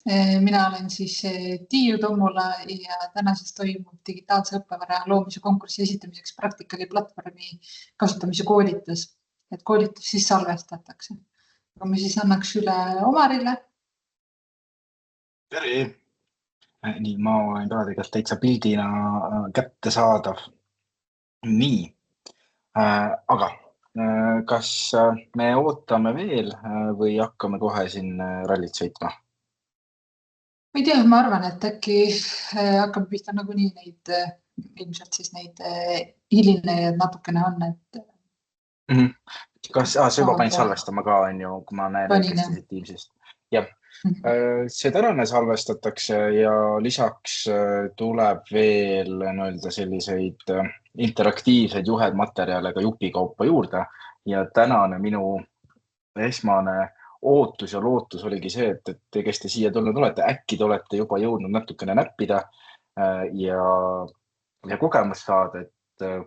Mina olen siis Tiiu Tommula ja täna siis toimub digitaalse õppevara loomise konkursi esitamiseks Practicali platvormi kasutamise koolitus. Et koolitus siis salvestatakse. Aga ma siis annaks üle Omarile. Tere! Nii, ma olen ka tegelikult täitsa pildina kättesaadav. Nii, aga kas me ootame veel või hakkame kohe siin rallit sõitma? Ma ei tea, ma arvan, et äkki hakkame pihta nagunii neid, ilmselt siis neid hilinejaid natukene on, et Kas sa juba panid salvestama ka, on ju, kui ma näen õigesti siit Teamsist? Jah, see tänane salvestatakse ja lisaks tuleb veel nii-öelda selliseid interaktiivseid juhendmaterjale ka jupikaupa juurde ja tänane minu esmane ootus ja lootus oligi see, et kes te siia tulnud olete, äkki te olete juba jõudnud natukene näppida ja kogemust saada, et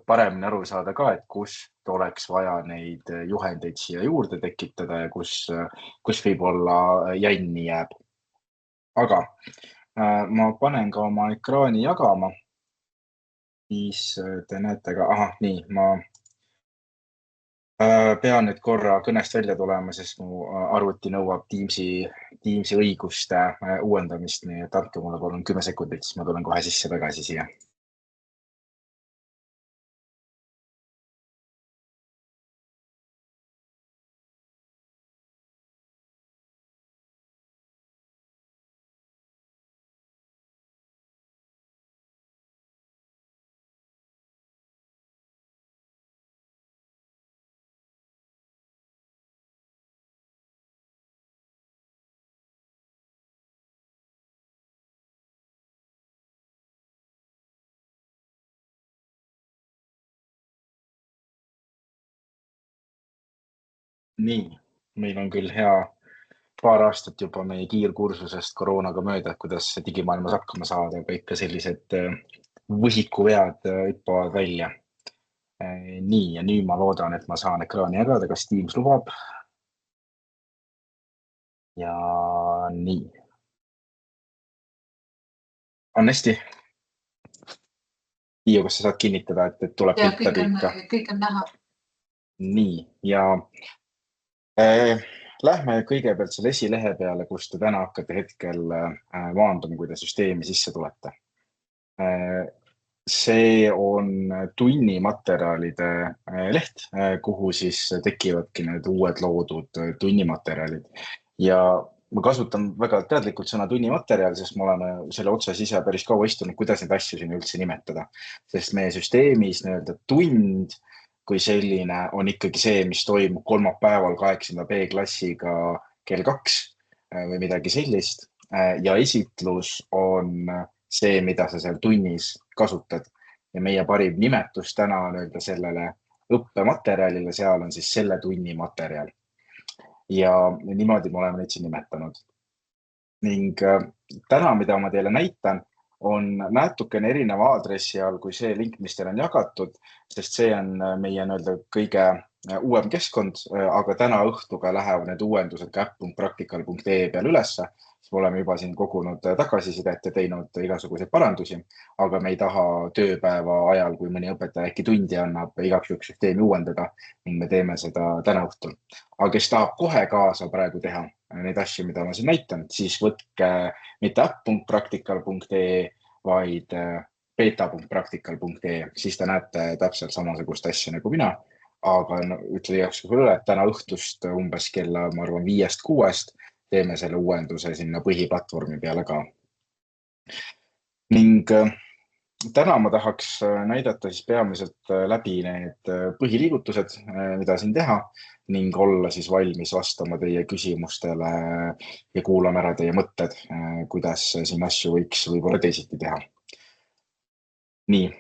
paremini aru saada ka, et kust oleks vaja neid juhendeid siia juurde tekitada ja kus võib-olla jänni jääb. Aga ma panen ka oma ekraani jagama. Siis te näete ka, nii, ma pean nüüd korra kõnest välja tulema, sest mu arvuti nõuab Teamsi õiguste uuendamist, nii et andke mulle palun 10 sekundit, siis ma tulen kohe sisse tagasi siia. Nii, meil on küll hea paar aastat juba meie kiirkursusest koroonaga mööda, kuidas digimaailmas hakkama saada, aga ikka sellised võhikuvead hüppavad välja. Nii, ja nüüd ma loodan, et ma saan ekraani jagada, kas Teams lubab. Ja nii. On hästi? Tiiu, kas sa saad kinnitada, et tuleb pilt läbi? Kõik on näha. Nii, ja lähme kõigepealt selle esilehe peale, kus te täna hakkate hetkel maanduma, kui te süsteemi sisse tulete. See on tunnimaterjalide leht, kuhu siis tekivadki need uued loodud tunnimaterjalid. Ja ma kasutan väga teadlikult sõna tunnimaterjal, sest ma olen selle otsas ise päris kaua istunud, kuidas neid asju siin üldse nimetada. Sest meie süsteemis nii-öelda tund kui selline on ikkagi see, mis toimub kolmapäeval 8. B-klassiga kell 2 või midagi sellist. Ja esitlus on see, mida sa seal tunnis kasutad. Ja meie parim nimetus täna nii-öelda sellele õppematerjalile, seal on siis selle tunni materjal. Ja niimoodi me oleme neid siin nimetanud. Ning täna, mida ma teile näitan, on natukene erineva aadressi all kui see link, mis teil on jagatud, sest see on meie nii-öelda kõige uuem keskkond, aga täna õhtuga lähevad need uuendused ka app.practical.ee peal ülesse. Me oleme juba siin kogunud tagasisidet ja teinud igasuguseid parandusi, aga me ei taha tööpäeva ajal, kui mõni õpetaja äkki tundi annab, igaks juhuks süsteemi uuendada ning me teeme seda täna õhtul. Aga kes tahab kohe kaasa praegu teha neid asju, mida ma siin näitan, siis võtke mitte app.practical.ee, vaid beta.practical.ee, siis te näete täpselt samasugust asja nagu mina. Aga ütle igaks üle, et täna õhtust umbes kella, ma arvan, 5-6 teeme selle uuenduse sinna põhiplatvormi peale ka. Ning täna ma tahaks näidata siis peamiselt läbi need põhiliigutused, mida siin teha ning olla siis valmis vastama teie küsimustele ja kuulame ära teie mõtted, kuidas siin asju võiks võib-olla teisiti teha. Nii,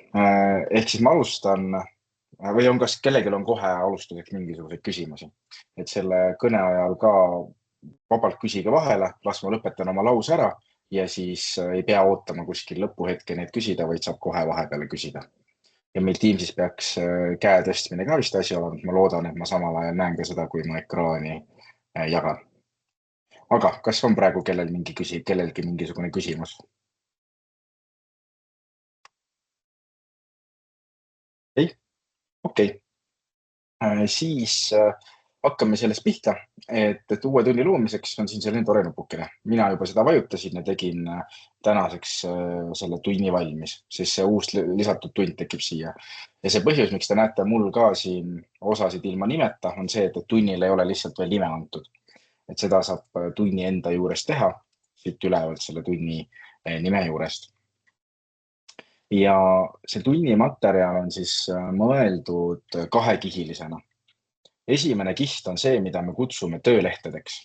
ehk siis ma alustan või on kas kellelgi on kohe alustuseks mingisuguseid küsimusi, et selle kõne ajal ka vabalt küsige vahele, las ma lõpetan oma lause ära ja siis ei pea ootama kuskil lõpuhetke neid küsida, vaid saab kohe vahepeale küsida. Ja meil Teamsis peaks käe tõstmine ka vist asi olema, ma loodan, et ma samal ajal näen ka seda, kui ma ekraani jagan. aga kas on praegu kellelgi mingisugune küsimus? Ei? Okei. Siis hakkame sellest pihta, et uue tunni loomiseks on siin selline tore nupukene. Mina juba seda vajutasin ja tegin tänaseks selle tunni valmis, siis see uus lisatud tund tekib siia. Ja see põhjus, miks te näete mul ka siin osasid ilma nimeta, on see, et tunnil ei ole lihtsalt veel nime antud. Et seda saab tunni enda juures teha, siit ülevalt selle tunni nime juurest. Ja see tunni materjal on siis mõeldud kahekihilisena. Esimene kiht on see, mida me kutsume töölehtedeks.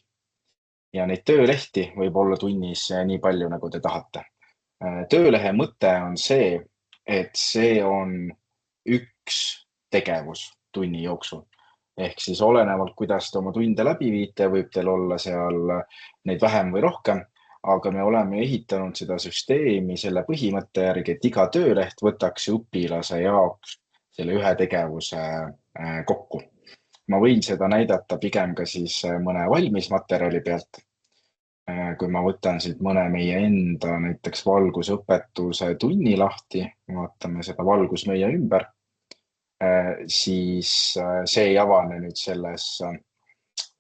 Ja neid töölehti võib olla tunnis nii palju, nagu te tahate. Töölehe mõte on see, et see on üks tegevus tunni jooksul. Ehk siis olenevalt, kuidas te oma tunde läbi viite, võib teil olla seal neid vähem või rohkem, aga me oleme ehitanud seda süsteemi selle põhimõtte järgi, et iga tööleht võtaks õpilase jaoks selle ühe tegevuse kokku. Ma võin seda näidata pigem ka siis mõne valmismaterjali pealt. Kui ma võtan siit mõne meie enda näiteks valgusõpetuse tunni lahti, vaatame seda valgus meie ümber, siis see ei avane nüüd selles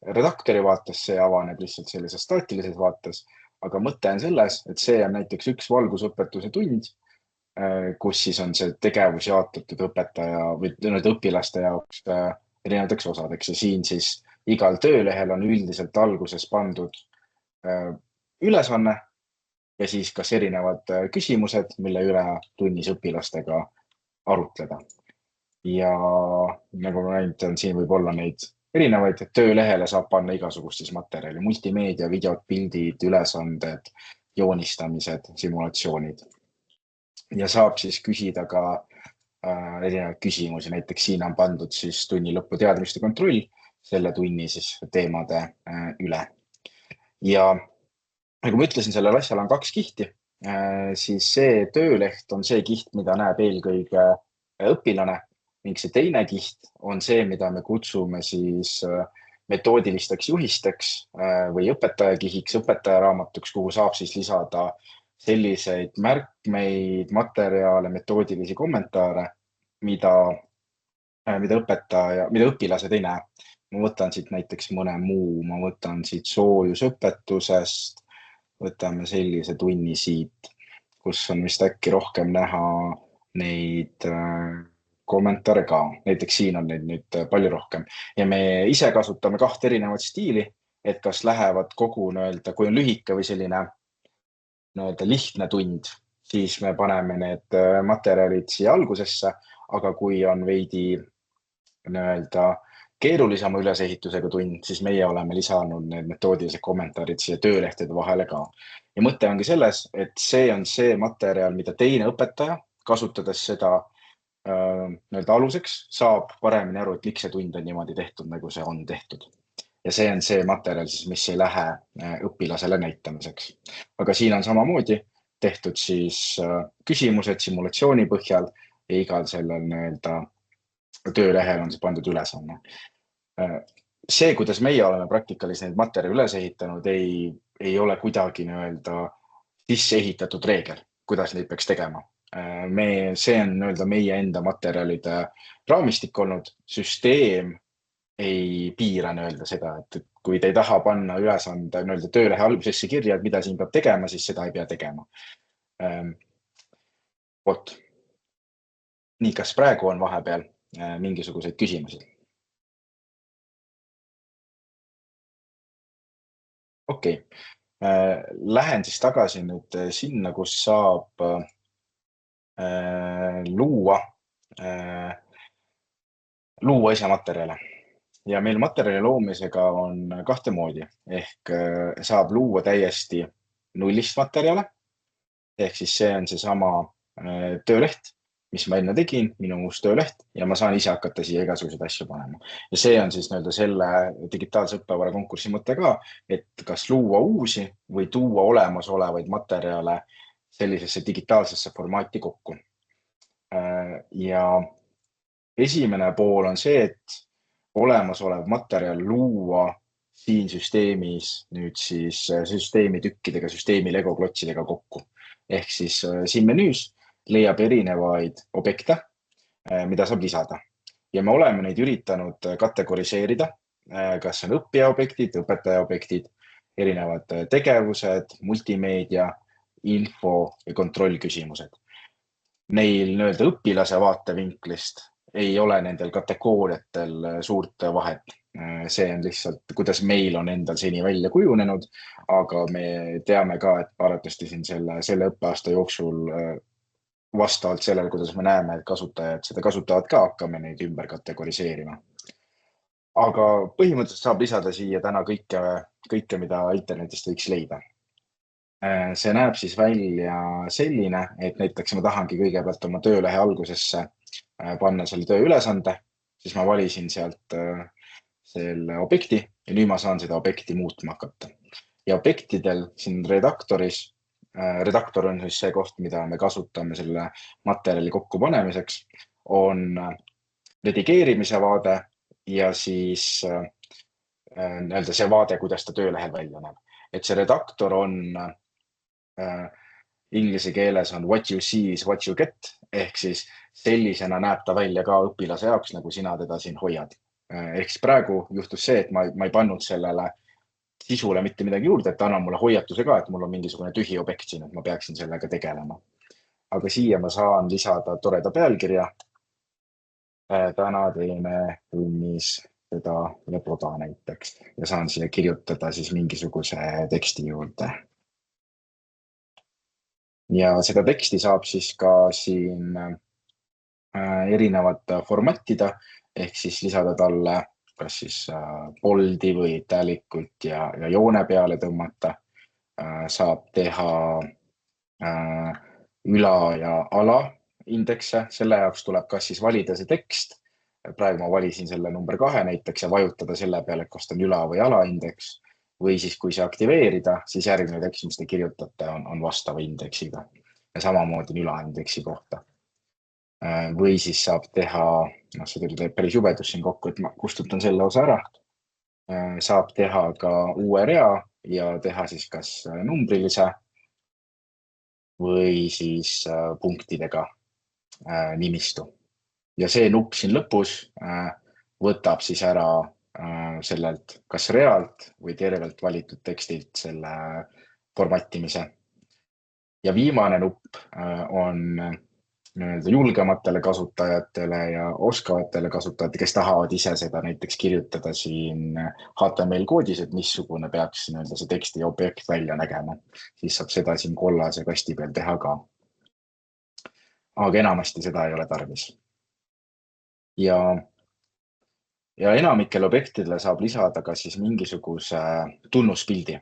redaktori vaates, see avaneb lihtsalt sellises staatilises vaates, aga mõte on selles, et see on näiteks üks valgusõpetuse tund, kus siis on see tegevus jaotatud õpetaja või õpilaste jaoks erinevateks osadeks ja siin siis igal töölehel on üldiselt alguses pandud ülesanne ja siis kas erinevad küsimused, mille üle tunnis õpilastega arutleda. Ja nagu ma näitan, siin võib olla neid erinevaid, et töölehele saab panna igasugust siis materjali, multimeedia, videod, pildid, ülesanded, joonistamised, simulatsioonid. Ja saab siis küsida ka erinevaid küsimusi, näiteks siin on pandud siis tunni lõpu teadmiste kontroll selle tunni siis teemade üle. Ja nagu ma ütlesin, sellel asjal on 2 kihti, siis see tööleht on see kiht, mida näeb eelkõige õpilane ning see teine kiht on see, mida me kutsume siis metoodilisteks juhisteks või õpetajakihiks, õpetajaraamatuks, kuhu saab siis lisada selliseid märkmeid, materjale, metoodilisi kommentaare, mida õpilased ei näe. Ma võtan siit näiteks mõne muu, ma võtan siit soojusõpetusest, võtame sellise tunni siit, kus on vist äkki rohkem näha neid kommentaare ka. Näiteks siin on neid nüüd palju rohkem ja me ise kasutame 2 erinevat stiili, et kas lähevad kogu kui on lühike või selline lihtne tund, siis me paneme need materjalid siia algusesse, aga kui on veidi keerulisema ülesehitusega tund, siis meie oleme lisanud need metoodilised kommentaarid siia töölehtede vahele ka. Ja mõte ongi selles, et see on see materjal, mida teine õpetaja, kasutades seda aluseks, saab paremini aru, et miks see tund on niimoodi tehtud, nagu see on tehtud. Ja see on see materjal, siis, mis ei lähe õpilasele näitamiseks. Aga siin on samamoodi tehtud siis küsimused simulatsiooni põhjal ja igal sellel töölehel on siis pandud ülesanne. See, kuidas meie oleme praktikalis neid materjali üles ehitanud, ei ole kuidagi sisse ehitatud reegel, kuidas neid peaks tegema. See on meie enda materjalide raamistik olnud. Süsteem ei piira seda, et kui te ei taha panna ülesande töölehe algusesse kirja, et mida siin peab tegema, siis seda ei pea tegema. Vot. Nii, kas praegu on vahepeal mingisuguseid küsimusi? Okei. Lähen siis tagasi nüüd sinna, kus saab luua ise materjale. Ja meil materjali loomisega on 2 moodi. Ehk saab luua täiesti nullist materjale. Ehk siis see on seesama tööleht, mis ma enne tegin, minu uus tööleht, ja ma saan ise hakata siia igasuguseid asju panema. Ja see on siis selle digitaalse õppevara konkursi mõte ka, et kas luua uusi või tuua olemasolevaid materjale sellisesse digitaalsesse formaati kokku. Ja esimene pool on see, et olemasolev materjal luua siin süsteemis nüüd siis süsteemi tükkidega, süsteemi Lego klotsidega kokku. Ehk siis siin menüüs leiab erinevaid objekte, mida saab lisada. Ja me oleme neid üritanud kategoriseerida, kas on õppija objektid, õpetaja objektid, erinevad tegevused, multimeedia, info ja kontrollküsimused. Neil nii-öelda õpilase vaatevinklist ei ole nendel kategooriatel suurt vahet. See on lihtsalt, kuidas meil on endal seni välja kujunenud, aga me teame ka, et arvatavasti siin selle õppeaasta jooksul vastavalt sellele, kuidas me näeme, et kasutajad seda kasutavad ka, hakkame neid ümber kategoriseerima. Aga põhimõtteliselt saab lisada siia täna kõike, mida internetist võiks leida. See näeb siis välja selline, et näiteks ma tahangi kõigepealt oma töölehe algusesse panna selle tööülesande, siis ma valisin sealt selle objekti ja nüüd ma saan seda objekti muutma hakata. Ja objektidel siin redaktoris, redaktor on siis see koht, mida me kasutame selle materjali kokku panemiseks, on redigeerimise vaade ja siis nii-öelda see vaade, kuidas ta töölehel välja näeb. Et see redaktor on inglise keeles on what you see is what you get, ehk siis sellisena näeb ta välja ka õpilase jaoks, nagu sina teda siin hoiad. Ehk siis praegu juhtus see, et ma ei pannud sellele sisule mitte midagi juurde, et ta annab mulle hoiatuse ka, et mul on mingisugune tühi objekt siin, et ma peaksin sellega tegelema. Aga siia ma saan lisada toreda pealkirja. Täna teeme tunnis seda leboda näiteks ja saan siia kirjutada siis mingisuguse teksti juurde. Ja seda teksti saab siis ka siin erinevat formattida, ehk siis lisada talle kas siis boldi või italikult ja joone peale tõmmata. Saab teha üla ja ala indekse, selle jaoks tuleb kas siis valida see tekst. Praegu ma valisin selle number 2 näiteks ja vajutada selle peale, kas ta on üla või ala indeks. Või siis, kui see aktiveerida, siis järgmine tekst, mis te kirjutate, on vastava indeksiga. Ja samamoodi üla indeksi kohta. Või siis saab teha, see tuli päris jubedus siin kokku, et ma kustutan selle osa ära. Saab teha ka uue rea ja teha siis kas numbrilise või siis punktidega nimistu. Ja see nupp siin lõpus võtab siis ära sellelt kas realt või tervelt valitud tekstilt selle formattimise. Ja viimane nupp on julgematele kasutajatele ja oskavatele kasutajatele, kes tahavad ise seda näiteks kirjutada siin HTML koodis, et missugune peaks see teksti objekt välja nägema. Siis saab seda siin kollase kasti peal teha ka. Aga enamasti seda ei ole tarvis. Ja enamikel objektidele saab lisada ka siis mingisuguse tunnuspildi.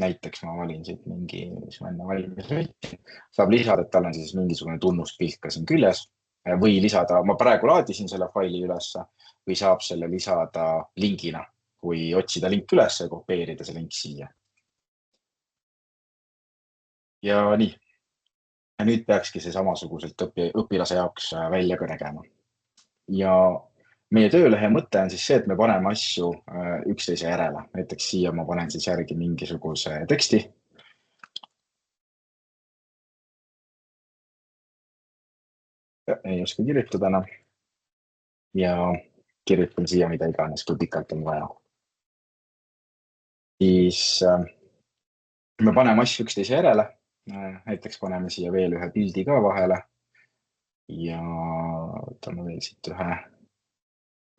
Näiteks ma valin siit mingi, mis ma enne valimis võtsin. Saab lisada, et tal on siis mingisugune tunnuspilt ka siin küljes või lisada, ma praegu laadisin selle faili ülesse või saab selle lisada lingina, kui otsida link üles ja kopeerida see link siia. Ja nii. Ja nüüd peakski see samasuguselt õpilase jaoks välja ka nägema. Ja meie töölehe mõte on siis see, et me paneme asju üksteise järele. Näiteks siia ma panen siis järgi mingisuguse teksti. Ei oska kirjutada enam. Ja kirjutan siia mida iganes, kui pikalt on vaja. Siis me paneme asju üksteise järele. Näiteks paneme siia veel ühe pildi ka vahele. Ja võtame veel siit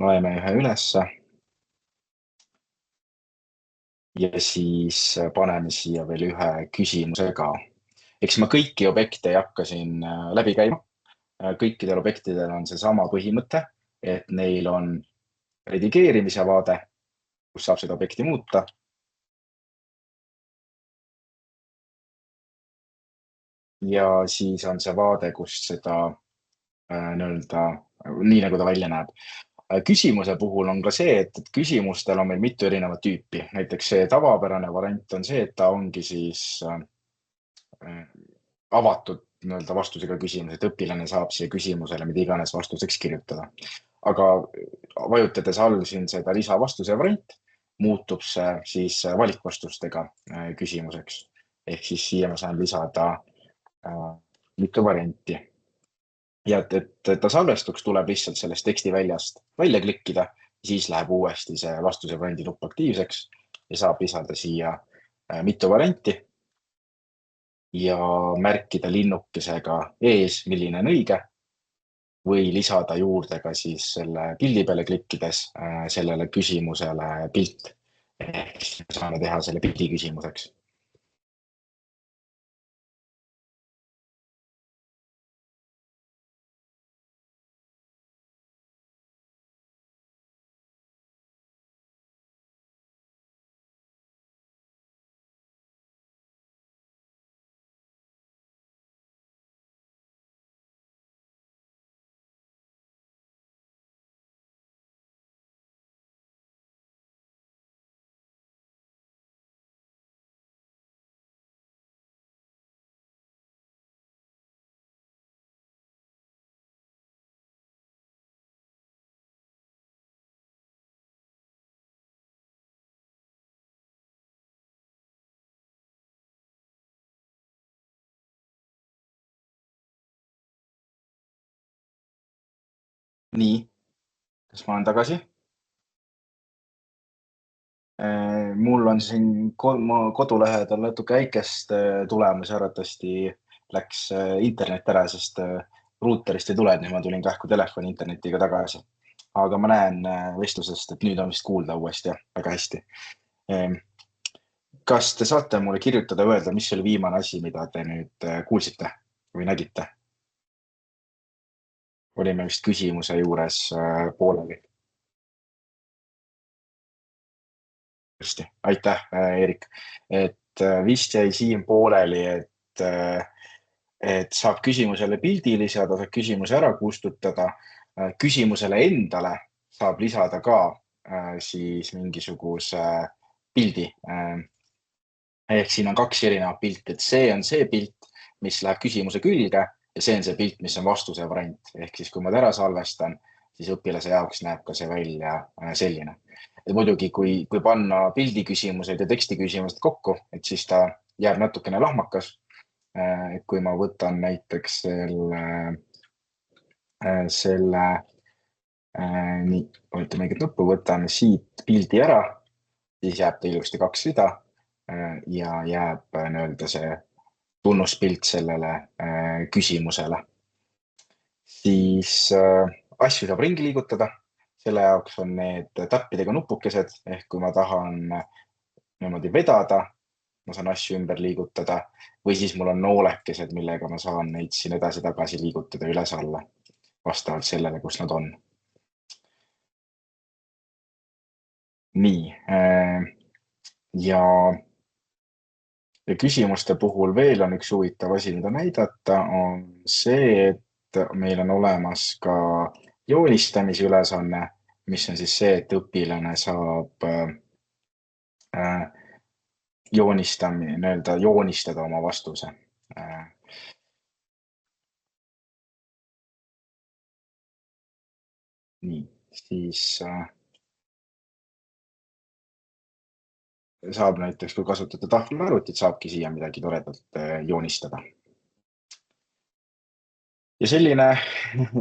loeme ühe ülesse. Ja siis paneme siia veel ühe küsimuse ka. Eks ma kõiki objekte ei hakka siin läbi käima. Kõikidel objektidel on see sama põhimõte, et neil on redigeerimise vaade, kus saab seda objekti muuta. Ja siis on see vaade, kus seda nii nagu ta välja näeb. Küsimuse puhul on ka see, et küsimustel on meil mitu erinevat tüüpi. Näiteks see tavapärane variant on see, et ta ongi siis avatud vastusega küsimus, et õpilane saab siia küsimusele mida iganes vastuseks kirjutada. Aga vajutades all siin seda lisavastuse variant, muutub see siis valikvastustega küsimuseks. Ehk siis siia ma saan lisada mitu varianti. Ja et ta salvestuks, tuleb lihtsalt sellest tekstiväljast välja klikkida, siis läheb uuesti see vastuse variandi nupp aktiivseks ja saab lisada siia mitu varianti ja märkida linnukesega ees, milline on õige või lisada juurde ka siis selle pildi peale klikkides sellele küsimusele pilt. Ehk siis saame teha selle pildi küsimuseks. Nii, kas ma olen tagasi? Mul on siin kodulähedal natuke äikest tulemas ja arvatavasti läks internet ära, sest ruuterist ei tule, nii ma tulin kähku telefoni internetiga tagasi. Aga ma näen vestlusest, et nüüd on vist kuulda uuesti väga hästi. Kas te saate mulle kirjutada ja öelda, mis oli viimane asi, mida te nüüd kuulsite või nägite? Olime vist küsimuse juures pooleli. Hästi, aitäh, Erik. Et vist jäi siin pooleli, et saab küsimusele pildi lisada, saab küsimuse ära kustutada. Küsimusele endale saab lisada ka siis mingisuguse pildi. Ehk siin on kaks erinevat pilti, et see on see pilt, mis läheb küsimuse külge ja see on see pilt, mis on vastuse variant. Ehk siis, kui ma ta ära salvestan, siis õpilase jaoks näeb ka see välja selline. Et muidugi, kui panna pildi küsimused ja teksti küsimused kokku, et siis ta jääb natukene lahmakas. Et kui ma võtan näiteks nii, olete mingit nuppu, võtan siit pildi ära, siis jääb ta ilusti 2 rida ja jääb nii-öelda see tunnuspilt sellele küsimusele. Siis asju saab ringi liigutada. Selle jaoks on need täppidega nupukesed, ehk kui ma tahan niimoodi vedada, ma saan asju ümber liigutada või siis mul on noolekesed, millega ma saan neid siin edasi-tagasi liigutada üles-alla vastavalt sellele, kus nad on. Nii. Ja küsimuste puhul veel on üks huvitav asi, mida näidata, on see, et meil on olemas ka joonistamise ülesanne, mis on siis see, et õpilane saab joonistada oma vastuse. Nii, siis saab näiteks, kui kasutate tahvelarvutit, saabki siia midagi toredalt joonistada. Ja selline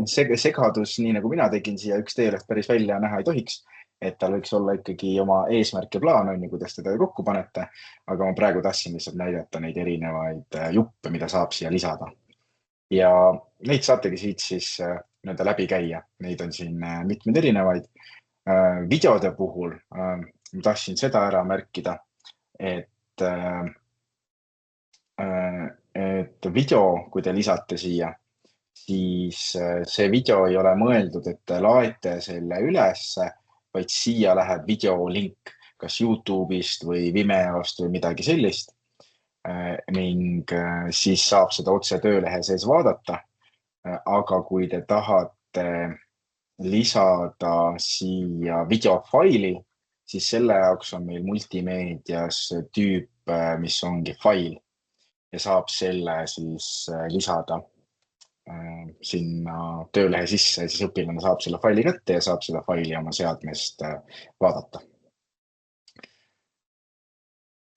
segadus, nii nagu mina tegin siia, üks teeleht päris välja näha ei tohiks, et tal võiks olla ikkagi oma eesmärk ja plaan, kuidas teda kokku panete. Aga ma praegu tahtsin lihtsalt näidata neid erinevaid juppe, mida saab siia lisada. Ja neid saategi siit siis läbi käia. Neid on siin mitmed erinevaid. Videode puhul ma tahtsin seda ära märkida, et video, kui te lisate siia, siis see video ei ole mõeldud, et te laete selle ülesse, vaid siia läheb videolink kas YouTube'ist või Vimeost või midagi sellist. Ning siis saab seda otse töölehe sees vaadata. Aga kui te tahate lisada siia videofaili, siis selle jaoks on meil multimeedias tüüp, mis ongi fail ja saab selle siis lisada sinna töölehe sisse, siis õpilane saab selle faili kätte ja saab seda faili oma seadmest vaadata.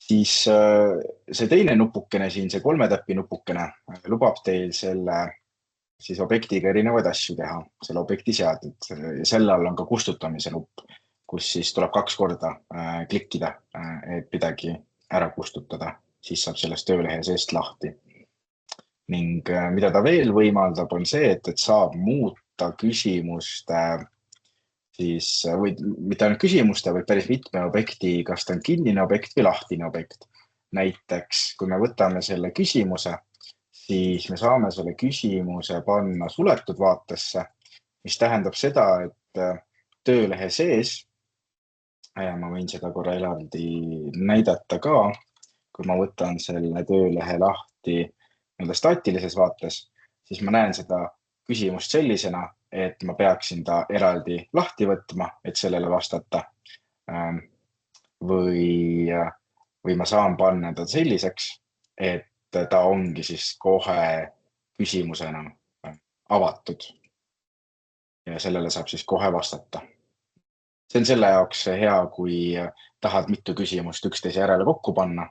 siis see teine nupukene siin, see 3 täpi nupukene lubab teil selle siis objektiga erinevaid asju teha, selle objekti seadet. Selle all on ka kustutamise nupp, kus siis tuleb 2 korda klikkida, et midagi ära kustutada, siis saab sellest töölehe seest lahti. Ning mida ta veel võimaldab, on see, et saab muuta küsimuste siis, või mitte ainult küsimuste, vaid päris mitme objekti, kas ta on kinnine objekt või lahtine objekt. Näiteks, kui me võtame selle küsimuse, siis me saame selle küsimuse panna suletud vaatesse, mis tähendab seda, et töölehe sees, ma võin seda korra eraldi näidata ka, kui ma võtan selle töölehe lahti staatilises vaates, siis ma näen seda küsimust sellisena, et ma peaksin ta eraldi lahti võtma, et sellele vastata. Või ma saan panna ta selliseks, et ta ongi siis kohe küsimusena avatud. Ja sellele saab siis kohe vastata. See on selle jaoks hea, kui tahad mitu küsimust üksteise järele kokku panna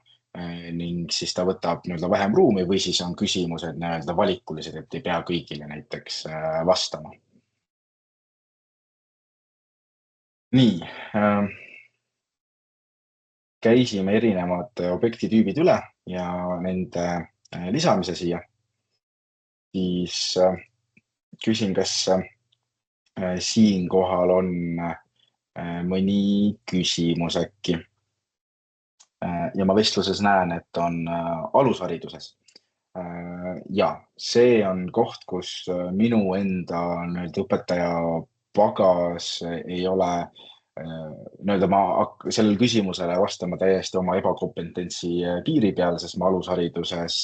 ning siis ta võtab vähem ruumi või siis on küsimused valikulised, et ei pea kõigile näiteks vastama. Nii, käisime erinevad objektitüübid üle ja nende lisamise siia. Siis küsin, kas siinkohal on mõni küsimus äkki. Ja ma vestluses näen, et on alushariduses. Ja see on koht, kus minu enda õpetaja pagas ei ole, ma sellel küsimusele vastama täiesti oma ebakompetentsi piiri peal, sest ma alushariduses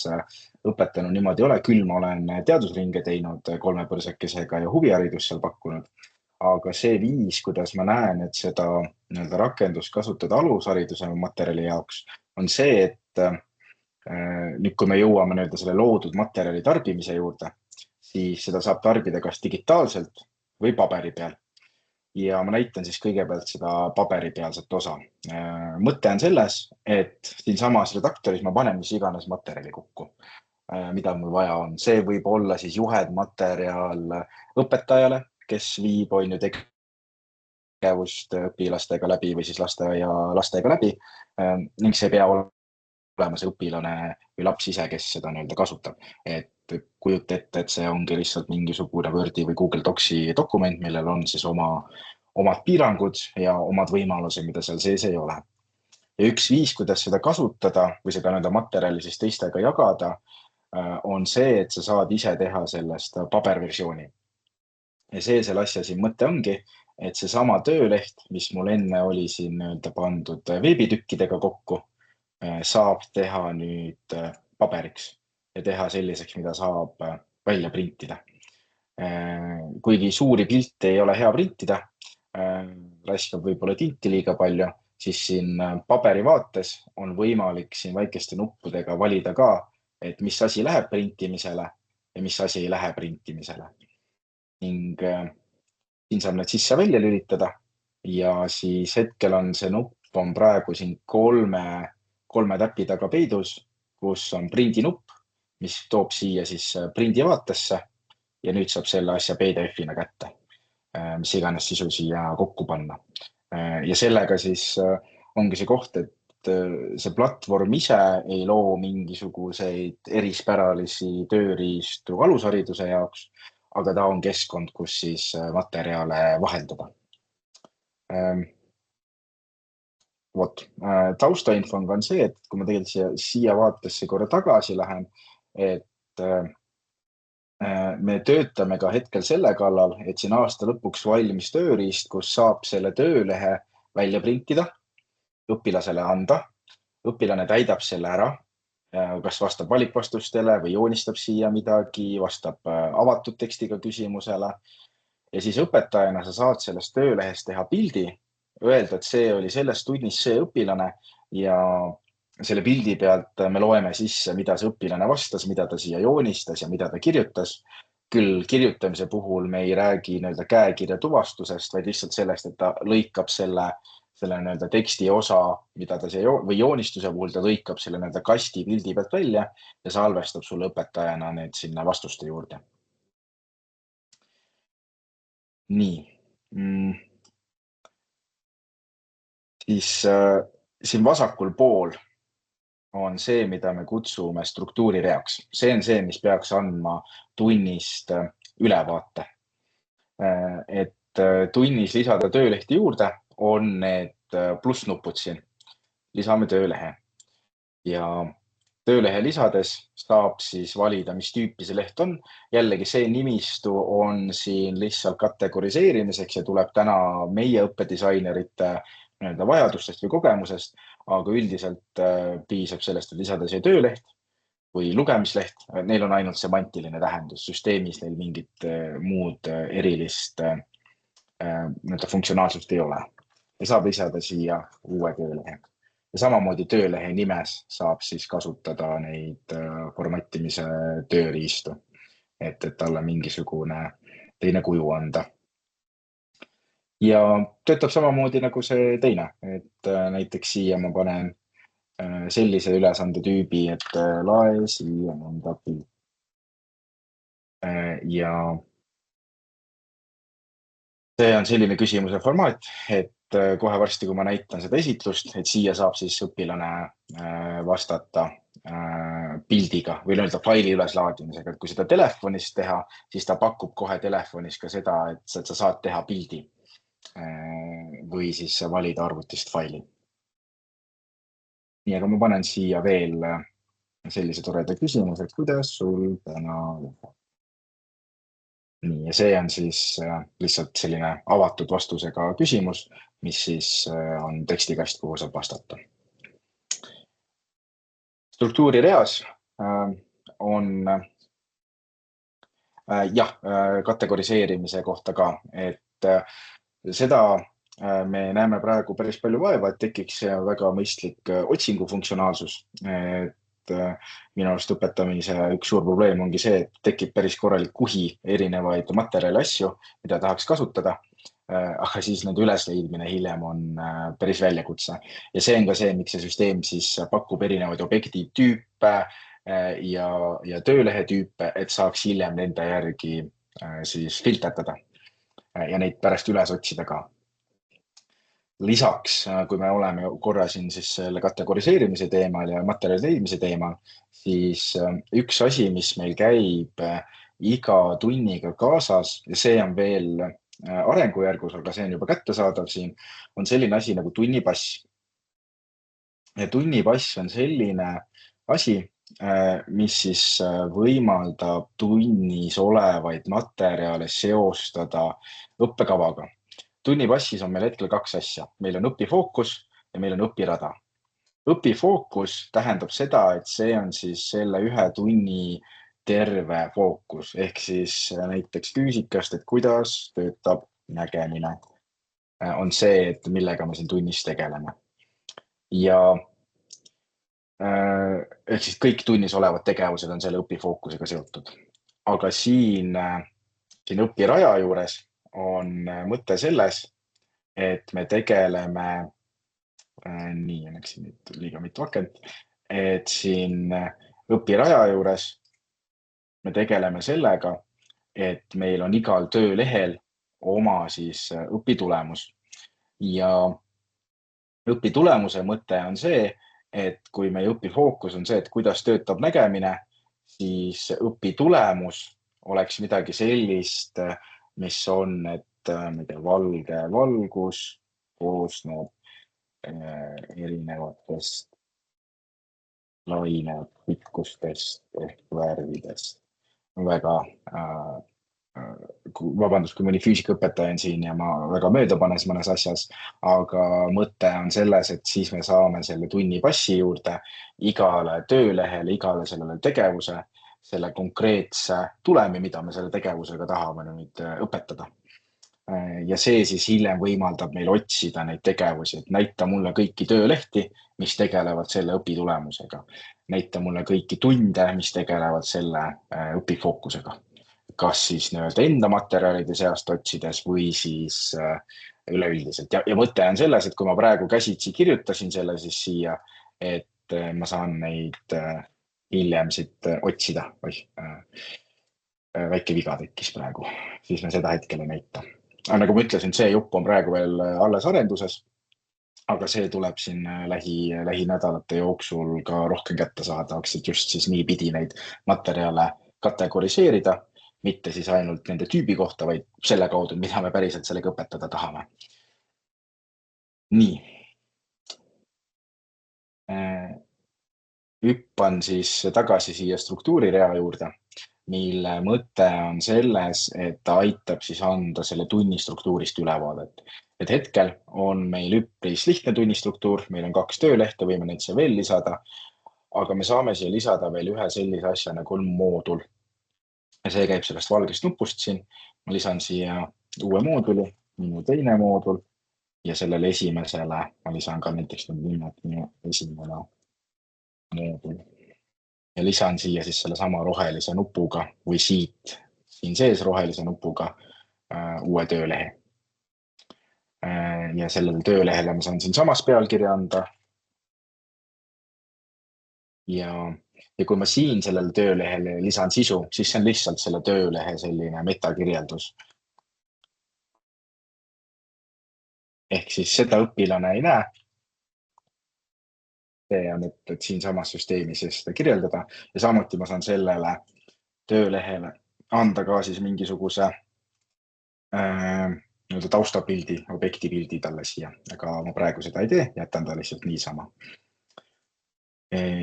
õpetanud niimoodi ei ole. Küll ma olen teadusringe teinud 3 põrsakesega ja huviharidust seal pakkunud. Aga see viis, kuidas ma näen, et seda rakendust kasutada alushariduse materjali jaoks, on see, et nüüd, kui me jõuame selle loodud materjali tarbimise juurde, siis seda saab tarbida kas digitaalselt või paberi peal. Ja ma näitan siis kõigepealt seda paberipealset osa. Mõte on selles, et siin samas redaktoris ma panen mis iganes materjali kokku, mida mul vaja on. See võib olla siis juhendmaterjal õpetajale, kes viib tegevust õpilastega läbi või siis lastega läbi ning see pea olema see õpilane või laps ise, kes seda kasutab. Et kujuta ette, et see ongi lihtsalt mingisugune Wordi või Google Docsi dokument, millel on siis omad piirangud ja omad võimalused, mida seal sees ei ole. Ja üks viis, kuidas seda kasutada või seda materjali siis teistega jagada, on see, et sa saad ise teha sellest paberversiooni. Ja selle asja siin mõte ongi, et see sama tööleht, mis mul enne oli siin pandud veebitükkidega kokku, saab teha nüüd paberiks ja teha selliseks, mida saab välja printida. Kuigi suuri pilte ei ole hea printida, raiskab võib-olla tinti liiga palju, siis siin paberi vaates on võimalik siin väikeste nuppudega valida ka, et mis asi läheb printimisele ja mis asi ei lähe printimisele. Ning siin saab need sisse välja lülitada ja siis hetkel on see nupp on praegu siin 3 täpi taga peidus, kus on prindi nupp, mis toob siia siis prindi vaatesse ja nüüd saab selle asja PDF-ina kätte, mis iganes sisu siia kokku panna. Ja sellega siis ongi see koht, et see platvorm ise ei loo mingisuguseid erispäralisi tööriistu alushariduse jaoks, aga ta on keskkond, kus siis materjale vaheldada. Taustainfo on see, et kui ma tegelikult siia vaatesse korra tagasi lähen, et me töötame ka hetkel selle kallal, et siin aasta lõpuks valmis tööriist, kus saab selle töölehe välja printida, õpilasele anda, õpilane täidab selle ära, kas vastab valikvastustele või joonistab siia midagi, vastab avatud tekstiga küsimusele. Ja siis õpetajana sa saad sellest töölehest teha pildi, öelda, et see oli selles tunnis see õpilane ja selle pildi pealt me loeme sisse, mida see õpilane vastas, mida ta siia joonistas ja mida ta kirjutas. Küll kirjutamise puhul me ei räägi käekirja tuvastusest, vaid lihtsalt sellest, et ta lõikab selle selle nii-öelda teksti osa, mida ta või joonistuse puhul ta lõikab selle nii-öelda kasti pildi pealt välja ja salvestab sulle õpetajana need sinna vastuste juurde. Nii. Siis siin vasakul pool on see, mida me kutsume struktuurireaks. See on see, mis peaks andma tunnist ülevaate. Et tunnis lisada töölehti juurde, on need plussnupud siin. Lisame töölehe. Ja töölehe lisades saab siis valida, mis tüüpi see leht on. Jällegi see nimistu on siin lihtsalt kategoriseerimiseks ja tuleb täna meie õppedisainerite vajadustest või kogemusest, aga üldiselt piisab sellest, et lisada see tööleht või lugemisleht. Neil on ainult semantiline tähendus. Süsteemis neil mingit muud erilist funktsionaalsust ei ole. Ja saab lisada siia uue töölehe. Ja samamoodi töölehe nimes saab siis kasutada neid formattimise tööriistu, et talle mingisugune teine kuju anda. Ja töötab samamoodi nagu see teine, et näiteks siia ma panen sellise ülesande tüübi, et lae siia mõnda pilt. Ja see on selline küsimuse formaat, et kohe varsti, kui ma näitan seda esitlust, et siia saab siis õpilane vastata pildiga või öelda faili üleslaadimisega. Et kui seda telefonist teha, siis ta pakub kohe telefonis ka seda, et sa saad teha pildi või siis valida arvutist faili. Nii, aga ma panen siia veel sellise toreda küsimuse, et kuidas sul täna läheb. Nii, ja see on siis lihtsalt selline avatud vastusega küsimus, mis siis on tekstikast, kuhu saab vastata. Struktuurireas on kategoriseerimise kohta ka, et seda me näeme praegu päris palju vaeva, et tekiks väga mõistlik otsingu funktsionaalsus. Minu arust õpetamise üks suur probleem ongi see, et tekib päris korralik kuhi erinevaid materjali asju, mida tahaks kasutada, aga siis nende ülesleidmine hiljem on päris väljakutse. Ja see on ka see, miks see süsteem siis pakub erinevaid objektitüüpe ja töölehe tüüpe, et saaks hiljem nende järgi siis filterdada ja neid pärast üles otsida ka. Lisaks, kui me oleme korra siin siis selle kategoriseerimise teemal ja materjali leidmise teemal, siis üks asi, mis meil käib iga tunniga kaasas ja see on veel arengujärgus, aga see on juba kättesaadav siin, on selline asi nagu tunnipass. Ja tunnipass on selline asi, mis siis võimaldab tunnis olevaid materjale seostada õppekavaga. Tunnipassis on meil hetkel kaks asja. Meil on õpifookus ja meil on õpirada. Õpifookus tähendab seda, et see on siis selle ühe tunni terve fookus. Ehk siis näiteks füüsikast, et kuidas töötab nägemine. On see, et millega me siin tunnis tegeleme. Ja ehk siis kõik tunnis olevad tegevused on selle õpifookusega seotud. Aga siin õpiraja juures on mõte selles, et me tegeleme, nii läksin nüüd liiga mitu akent, et siin õpiraja juures me tegeleme sellega, et meil on igal töölehel oma siis õpitulemus. Ja õpitulemuse mõte on see, et kui meie õpifookus on see, et kuidas töötab nägemine, siis õpitulemus oleks midagi sellist, mis on, et valge valgus koosneb erinevatest laine pikkustest ehk värvidest. Väga, vabandust, kui mõni füüsikaõpetaja on siin ja ma väga mööda panes mõnes asjas, aga mõte on selles, et siis me saame selle tunnipassi juurde igale töölehele, igale sellele tegevuse, selle konkreetse tulemi, mida me selle tegevusega tahame nüüd õpetada. Ja see siis hiljem võimaldab meil otsida neid tegevusi, et näita mulle kõiki töölehti, mis tegelevad selle õpitulemusega. Näita mulle kõiki tunde, mis tegelevad selle õpifookusega. Kas siis enda materjalide seast otsides või siis üleüldiselt. Ja mõte on selles, et kui ma praegu käsitsi kirjutasin selle siis siia, et ma saan neid hiljem siit otsida. Väike viga tekkis praegu, siis me seda hetkel ei näita. Aga nagu ma ütlesin, see jupp on praegu veel alles arenduses, aga see tuleb siin lähinädalate jooksul ka rohkem kätte saadavaks, et just siis nii pidi neid materjale kategoriseerida, mitte siis ainult nende tüübi kohta, vaid selle kaudu, mida me päriselt sellega õpetada tahame. Nii. Hüppan siis tagasi siia struktuurirea juurde, mille mõte on selles, et ta aitab siis anda selle tunni struktuurist ülevaadet. Et hetkel on meil üpris lihtne tunnistruktuur, meil on 2 töölehte, võime neid siia veel lisada, aga me saame siia lisada veel ühe sellise asja nagu moodul. Ja see käib sellest valgest nupust siin. Ma lisan siia uue mooduli, minu teine moodul ja sellele esimesele ma lisan ka näiteks minu esimene moodul. Ja lisan siia siis selle sama rohelise nupuga või siit siin sees rohelise nupuga uue töölehe. Ja sellele töölehele ma saan siin samas pealkirja anda. Ja kui ma siin sellele töölehele lisan sisu, siis see on lihtsalt selle töölehe selline metakirjeldus. Ehk siis seda õpilane ei näe. See on, et siin samas süsteemis seda kirjeldada ja samuti ma saan sellele töölehele anda ka siis mingisuguse taustapildi, objektipildi talle siia, aga ma praegu seda ei tee, jätan ta lihtsalt niisama.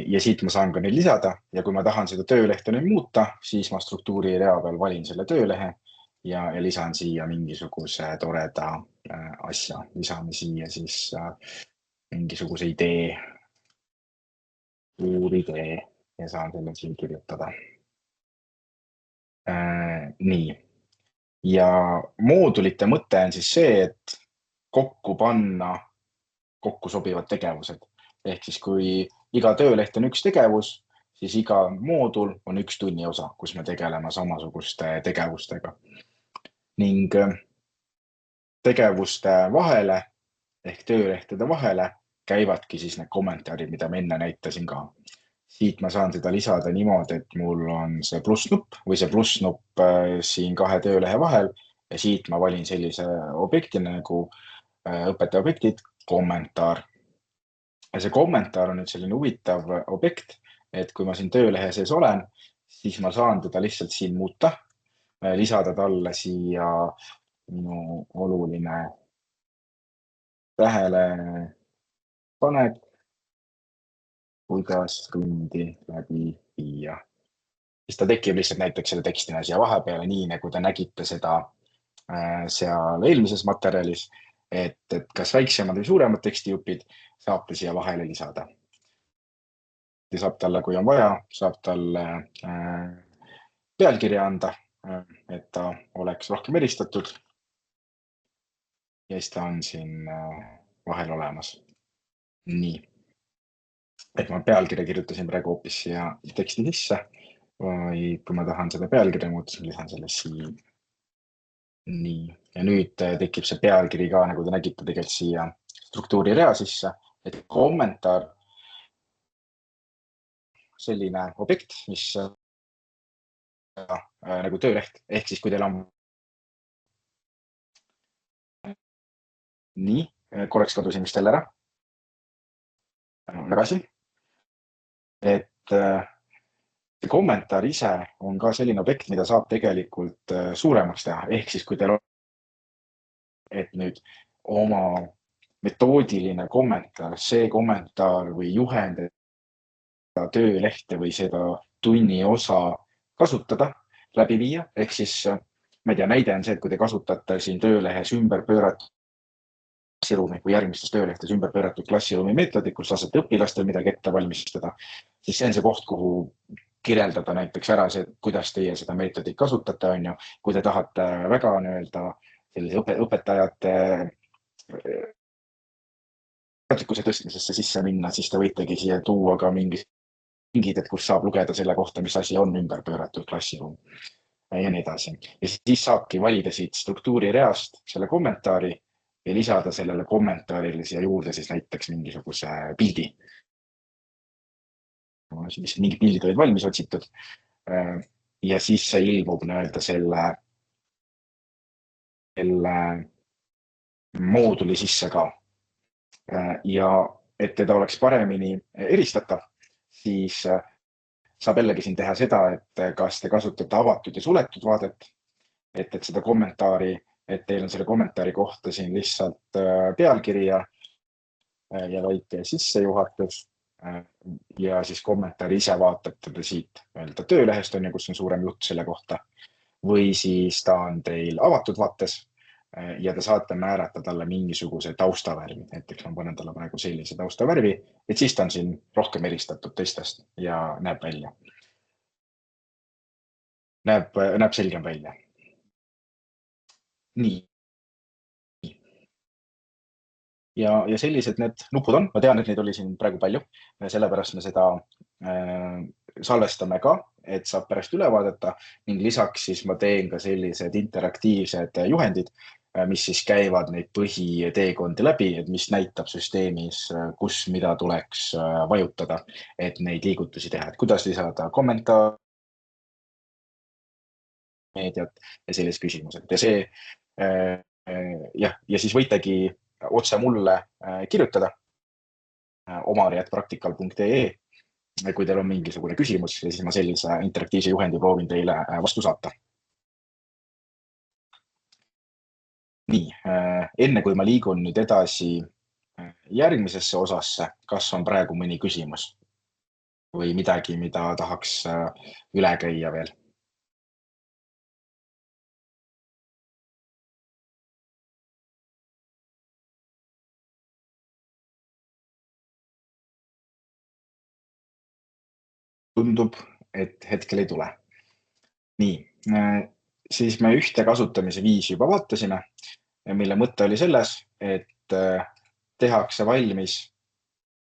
Ja siit ma saan ka neid lisada ja kui ma tahan seda töölehte nüüd muuta, siis ma struktuuri rea peal valin selle töölehe ja lisan siia mingisuguse toreda asja. Lisame siia siis mingisuguse idee, suur idee ja saan selle siin kirjutada. Nii. Ja moodulite mõte on siis see, et kokku panna kokku sobivad tegevused. Ehk siis kui iga tööleht on üks tegevus, siis iga moodul on üks tunni osa, kus me tegeleme samasuguste tegevustega. Ning tegevuste vahele ehk töölehtede vahele käivadki siis need kommentaarid, mida ma enne näitasin ka. Siit ma saan seda lisada niimoodi, et mul on see plussnupp või see plussnupp siin 2 töölehe vahel ja siit ma valin sellise objektina nagu õpetaja objektid, kommentaar. Ja see kommentaar on nüüd selline huvitav objekt, et kui ma siin töölehe sees olen, siis ma saan teda lihtsalt siin muuta, lisada talle siia minu oluline tähelepanek, kuidas tundi läbi viia. Siis ta tekib lihtsalt näiteks selle tekstina siia vahepeale, nii nagu te nägite seda seal eelmises materjalis, et kas väiksemad või suuremad tekstijupid saab ta siia vahele lisada. Ja saab talle, kui on vaja, saab talle pealkirja anda, et ta oleks rohkem eristatud. Ja siis ta on siin vahel olemas. Nii. Et ma pealkirja kirjutasin praegu hoopis siia teksti sisse, või kui ma tahan seda pealkirja muuta, siis lisan selle siin. Nii. Ja nüüd tekib see pealkiri ka, nagu te nägite tegelikult siia struktuuri rea sisse, et kommentaar selline objekt, mis nagu tööleht, ehk siis kui teil on nii, korraks kadusin vist jälle ära. Tagasi. Et see kommentaar ise on ka selline objekt, mida saab tegelikult suuremaks teha. Ehk siis kui teil on, et nüüd oma metoodiline kommentaar, see kommentaar või juhend töölehte või seda tunni osa kasutada, läbi viia. Ehk siis, ma ei tea, näide on see, et kui te kasutate siin töölehes ümber pööratud klassiruumi või järgmistes töölehtes ümber pööratud klassiruumi meetodid, kus lasete õpilastel midagi ette valmistada, siis see on see koht, kuhu kirjeldada näiteks ära see, kuidas teie seda meetodit kasutate, on ju. Kui te tahate väga sellise õpetajate teadlikkuse tõstmisesse sisse minna, siis te võitegi siia tuua ka mingid, et kus saab lugeda selle kohta, mis asi on ümber pööratud klassiruum ja nii edasi. Ja siis saabki valida siit struktuuri reast selle kommentaari ja lisada sellele kommentaarile siia juurde siis näiteks mingisuguse pildi. Siis mingid pildid olid valmis otsitud ja siis see ilmub nii-öelda selle mooduli sisse ka. Ja et teda oleks paremini eristatav, siis saab jällegi siin teha seda, et kas te kasutate avatud ja suletud vaadet, et seda kommentaari, et teil on selle kommentaari kohta siin lihtsalt pealkiri ja väike sissejuhatus ja siis kommentaari ise vaatab teda siit töölehest, kus on suurem jutt selle kohta, või siis ta on teil avatud vaates ja te saate määrata talle mingisuguse taustavärvi. Näiteks ma panen talle praegu sellise taustavärvi, et siis ta on siin rohkem eristatud teistest ja näeb välja. Näeb selgem välja. Nii. Ja sellised need nupud on. Ma tean, et neid oli siin praegu palju. Sellepärast me seda salvestame ka, et saab pärast üle vaadata ning lisaks siis ma teen ka sellised interaktiivsed juhendid, mis siis käivad neid põhiteekondi läbi, et mis näitab süsteemis, kus mida tuleks vajutada, et neid liigutusi teha, et kuidas lisada kommentaar, meediat ja sellised küsimused. Ja see, ja siis võitegi otse mulle kirjutada omari@practical.ee, kui teil on mingisugune küsimus ja siis ma sellise interaktiivse juhendi proovin teile vastu saata. Nii, enne kui ma liigun nüüd edasi järgmisesse osasse, kas on praegu mõni küsimus või midagi, mida tahaks üle käia veel? Tundub, et hetkel ei tule. Nii, siis me ühte kasutamise viisi juba vaatasime, mille mõte oli selles, et tehakse valmis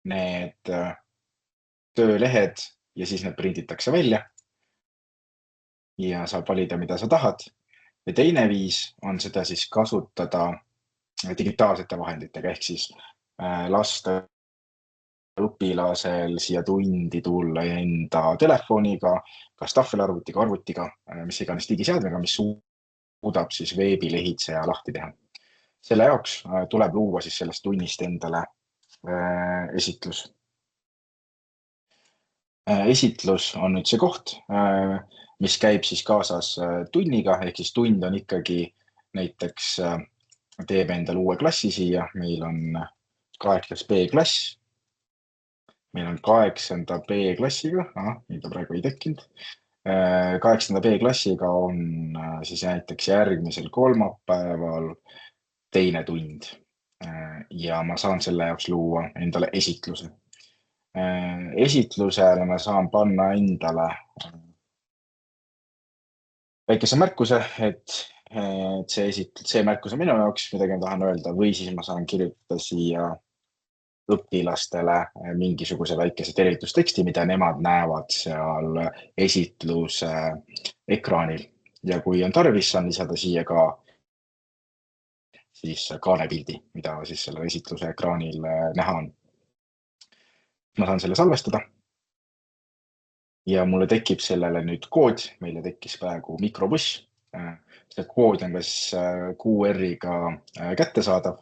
need töölehed ja siis need prinditakse välja ja saab valida, mida sa tahad. Ja teine viis on seda siis kasutada digitaalsete vahenditega ehk siis lasta õpilasel siia tundi tulla enda telefoniga, kas tahvelarvutiga, arvutiga, mis iganes digiseadmega, mis suudab siis veebilehitseja lahti teha. Selle jaoks tuleb luua siis sellest tunnist endale esitlus. Esitlus on nüüd see koht, mis käib siis kaasas tunniga, ehk siis tund on ikkagi näiteks teeme endale uue klassi siia, meil on 8. B klass. Meil on 8. B klassiga, mida praegu ei tekkinud. 8. B klassiga on siis näiteks järgmisel kolmapäeval teine tund ja ma saan selle jaoks luua endale esitluse. Esitlusele ma saan panna endale väikese märkuse, et see märkus on minu jaoks, midagi ma tahan öelda, või siis ma saan kirjutada siia õpilastele mingisuguse väikese tervitusteksti, mida nemad näevad seal esitluse ekraanil. Ja kui on tarvis, saan lisada siia ka siis kaanepildi, mida siis selle esitluse ekraanil näha on. Ma saan selle salvestada. Ja mulle tekib sellele nüüd kood, meile tekkis praegu mikrobuss. See kood on kas QR-iga kättesaadav.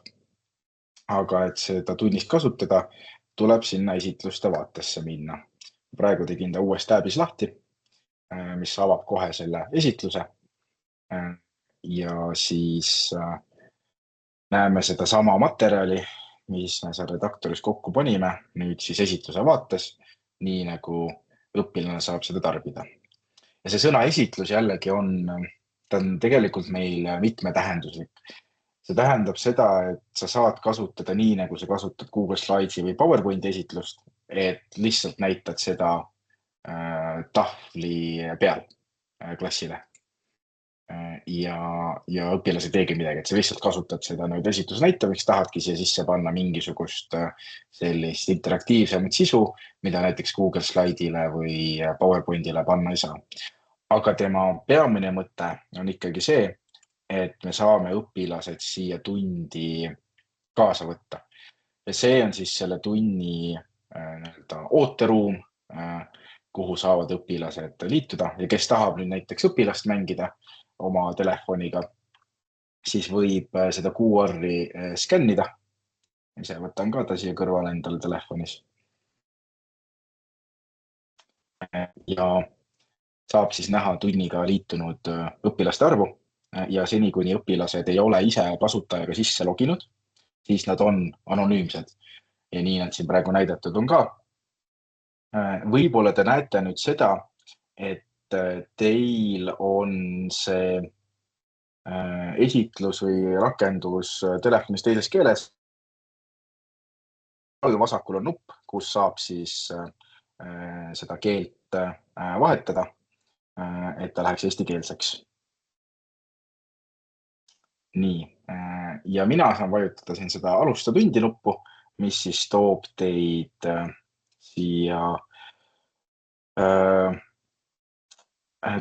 Aga et seda tunnist kasutada, tuleb sinna esitluste vaatesse minna. Praegu tegin ta uues tabis lahti, mis avab kohe selle esitluse. Ja siis näeme seda sama materjali, mis me seal redaktoris kokku panime, nüüd siis esitluse vaates, nii nagu õpilane saab seda tarbida. Ja see sõna esitlus jällegi ta on tegelikult meil mitmetähenduslik. See tähendab seda, et sa saad kasutada nii, nagu sa kasutad Google Slidesi või PowerPointi esitlust, et lihtsalt näitad seda tahvli peal klassile. Ja õpilased teegi midagi, et sa lihtsalt kasutad seda nüüd esitluse näitamiseks, tahadki siia sisse panna mingisugust sellist interaktiivsemat sisu, mida näiteks Google Slidile või PowerPointile panna ei saa. Aga tema peamine mõte on ikkagi see, et me saame õpilased siia tundi kaasa võtta. Ja see on siis selle tunni ooteruum, kuhu saavad õpilased liituda ja kes tahab nüüd näiteks õpilast mängida oma telefoniga, siis võib seda QR-i skännida. Ise võtan ka ta siia kõrvale endale telefonis. Ja saab siis näha tunniga liitunud õpilaste arvu ja seni, kuni õpilased ei ole ise kasutajaga sisse loginud, siis nad on anonüümsed. Ja nii nad siin praegu näidatud on ka. Võib-olla te näete nüüd seda, et teil on see esitlus või rakendus telefonis teises keeles. All vasakul on nupp, kus saab siis seda keelt vahetada, et ta läheks eestikeelseks. Nii, ja mina saan vajutada siin seda alusta tundi nuppu, mis siis toob teid siia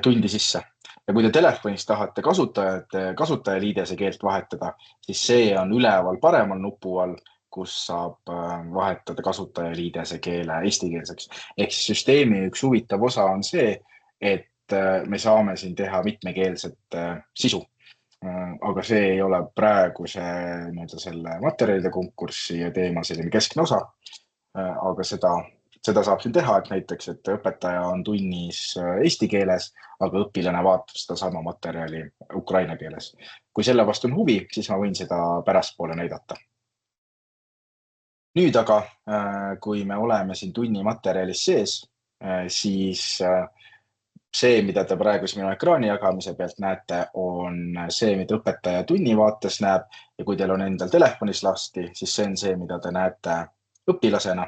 tundi sisse. Ja kui te telefonis tahate kasutajaliidese keelt vahetada, siis see on üleval paremal nupu all, kus saab vahetada kasutajaliidese keele eestikeelseks. Ehk siis süsteemi üks huvitav osa on see, et me saame siin teha mitmekeelset sisu. Aga see ei ole praegu selle materjalide konkurssi ja teema selline keskne osa. Aga seda saab siin teha, et näiteks, et õpetaja on tunnis eesti keeles, aga õpilane vaatab seda sama materjali ukraina keeles. Kui selle vastu on huvi, siis ma võin seda pärastpoole näidata. Nüüd aga, kui me oleme siin tunni materjalis sees, siis see, mida te praegu minu ekraani jagamise pealt näete, on see, mida õpetaja tunni vaates näeb. Ja kui teil on endal telefonis lasti, siis see on see, mida te näete õpilasena.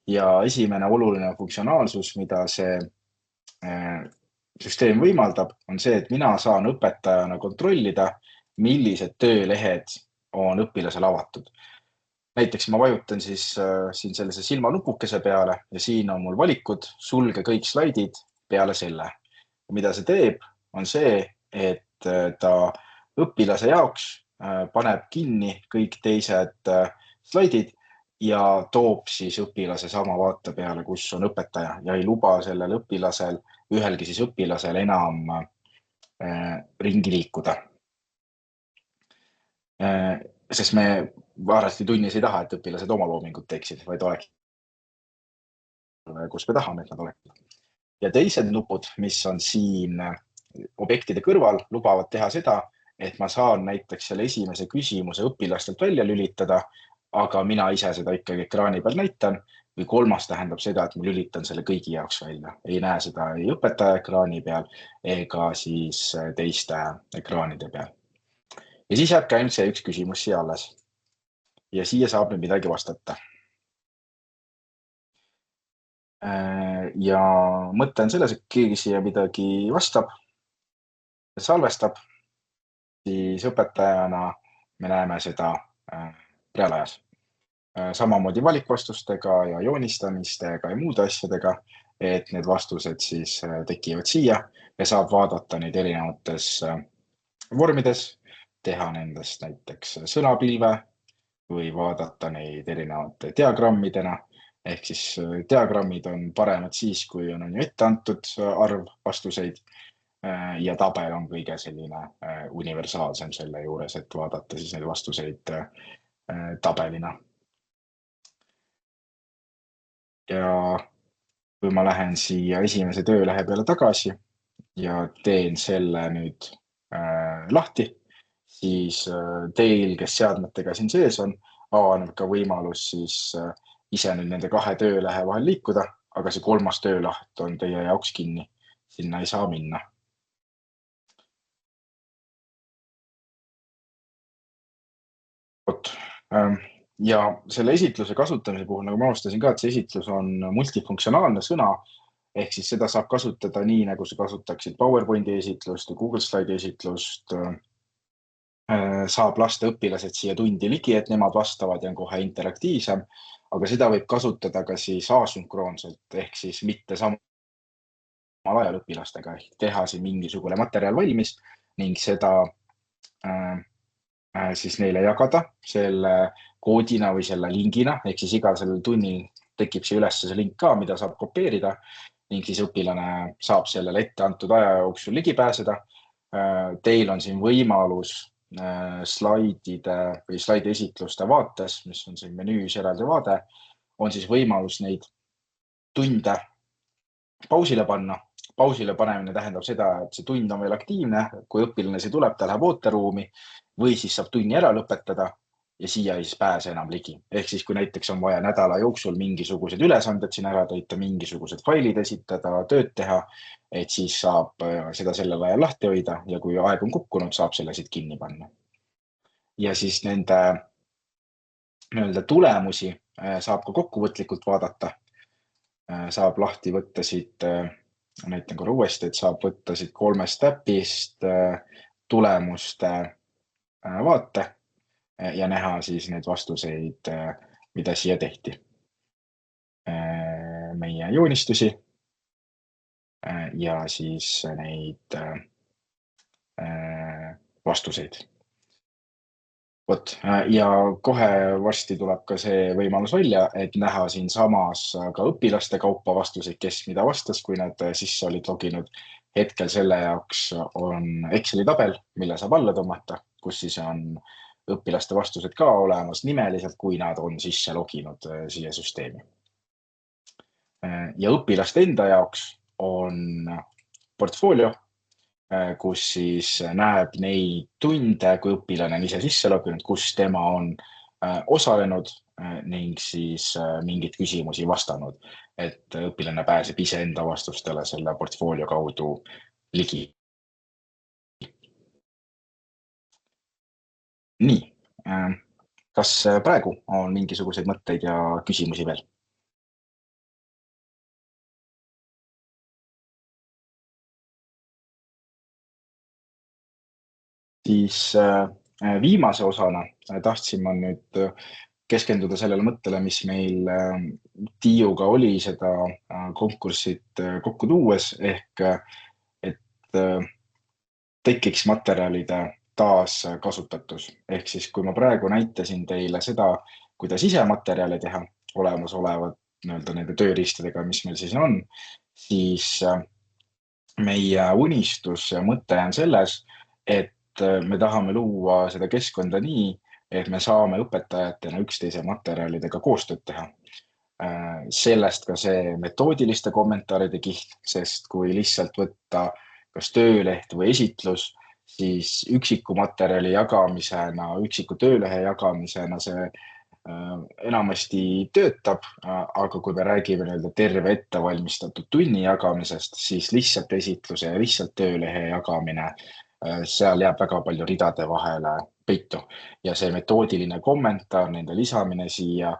Ja esimene oluline funktsionaalsus, mida see süsteem võimaldab, on see, et mina saan õpetajana kontrollida, millised töölehed on õpilasel avatud. Näiteks ma vajutan siis siin sellise silmanupukese peale ja siin on mul valikud, sulge kõik slaidid peale selle. Mida see teeb, on see, et ta õpilase jaoks paneb kinni kõik teised slaidid ja toob siis õpilase sama vaate peale, kus on õpetaja ja ei luba sellel õpilasel, ühelgi siis õpilasel enam ringi liikuda. Sest me varasti tunnis ei taha, et õpilased oma loomingut teeksid, vaid oleks, kus me tahame, et nad oleksid. Ja teised nupud, mis on siin objektide kõrval, lubavad teha seda, et ma saan näiteks selle esimese küsimuse õpilastelt välja lülitada, aga mina ise seda ikkagi ekraani peal näitan. Või kolmas tähendab seda, et ma lülitan selle kõigi jaoks välja. Ei näe seda ei õpetaja ekraani peal ega siis teiste ekraanide peal. Ja siis jääb ainult see üks küsimus siia alles. Ja siia saab nüüd midagi vastata. Ja mõte on selles, et keegi siia midagi vastab, salvestab, siis õpetajana me näeme seda reaalajas. Samamoodi valikvastustega ja joonistamistega ja muude asjadega, et need vastused siis tekivad siia ja saab vaadata neid erinevates vormides, teha nendest näiteks sõnapilve või vaadata neid erinevate diagrammidena. Ehk siis diagrammid on paremad siis, kui on ette antud arv vastuseid ja tabel on kõige selline universaalsem selle juures, et vaadata siis neid vastuseid tabelina. Ja kui ma lähen siia esimese töölehe peale tagasi ja teen selle nüüd lahti, siis teil, kes seadmetega siin sees on, avaneb ka võimalus siis ise nüüd nende kahe töölehe vahel liikuda, aga see kolmas töölaht on teie jaoks kinni. Sinna ei saa minna. Ja selle esitluse kasutamise puhul, nagu ma alustasin ka, et see esitlus on multifunktsionaalne sõna, ehk siis seda saab kasutada nii, nagu sa kasutaksid PowerPointi esitlust või Google Slide esitlust. Saab lasta õpilased siia tundi ligi, et nemad vastavad ja on kohe interaktiivsem, aga seda võib kasutada ka siis asünkroonselt ehk siis mitte samal ajal õpilastega ehk teha siin mingisugune materjal valmis ning seda siis neile jagada selle koodina või selle lingina, ehk siis iga sellel tunnil tekib see üles see link ka, mida saab kopeerida ning siis õpilane saab sellele ette antud aja jooksul ligi pääseda. Teil on siin võimalus slaidide või slaidi esitluste vaates, mis on siin menüüs eraldi vaade, on siis võimalus neid tunde pausile panna. Pausile panemine tähendab seda, et see tund on veel aktiivne, kui õpilane see tuleb, ta läheb ooteruumi või siis saab tunni ära lõpetada ja siia ei pääse enam ligi. Ehk siis, kui näiteks on vaja nädala jooksul mingisugused ülesanded siin ära täita, mingisugused failid esitada, tööd teha, et siis saab seda sellel ajal lahti hoida ja kui aeg on kukkunud, saab selle siit kinni panna. Ja siis nende tulemusi saab ka kokkuvõtlikult vaadata. Saab lahti võtta siit, näitan korra uuesti, et saab võtta siit 3 täpist tulemuste vaate ja näha siis neid vastuseid, mida siia tehti. Meie joonistusi ja siis neid vastuseid. Vot, ja kohe varsti tuleb ka see võimalus välja, et näha siin samas ka õpilaste kaupa vastuseid, kes mida vastas, kui nad sisse olid loginud. Hetkel selle jaoks on Exceli tabel, mille saab alla tõmmata, kus siis on õpilaste vastused ka olemas nimeliselt, kui nad on sisse loginud siia süsteemi. Ja õpilaste enda jaoks on portfoolio, kus siis näeb neid tunde, kui õpilane on ise sisse loginud, kus tema on osalenud ning siis mingeid küsimusi vastanud, et õpilane pääseb ise enda vastustele selle portfoolio kaudu ligi. Nii, kas praegu on mingisuguseid mõtteid ja küsimusi veel? Siis viimase osana tahtsin ma nüüd keskenduda sellele mõttele, mis meil Tiiuga oli seda konkurssit kokku tuues, ehk et tekiks materjalide taaskasutatus. Ehk siis, kui ma praegu näitasin teile seda, kuidas ise materjale teha olemasolevad nende tööriistadega, mis meil siis on, siis meie unistus ja mõte on selles, et me tahame luua seda keskkonda nii, et me saame õpetajatena üksteise materjalidega koostööd teha. Sellest ka see metoodiliste kommentaaride kiht, sest kui lihtsalt võtta kas tööleht või esitlus, siis üksiku materjali jagamisena, üksiku töölehe jagamisena see enamasti töötab, aga kui me räägime terve ettevalmistatud tunni jagamisest, siis lihtsalt esitluse ja lihtsalt töölehe jagamine, seal jääb väga palju ridade vahele peitu ja see metoodiline kommentaar, nende lisamine siia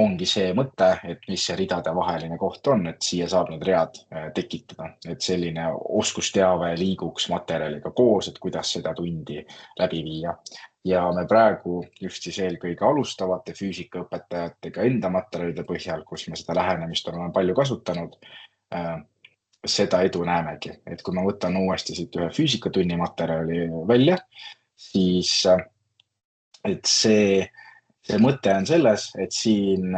ongi see mõte, et mis see ridade vaheline koht on, et siia saab need read tekitada, et selline oskusteave liiguks materjaliga koos, et kuidas seda tundi läbi viia. Ja me praegu just siis eelkõige alustavate füüsikaõpetajatega enda materjalide põhjal, kus me seda lähenemist oleme palju kasutanud, seda edu näemegi, et kui ma võtan uuesti siit ühe füüsikatunni materjali välja, siis et see mõte on selles, et siin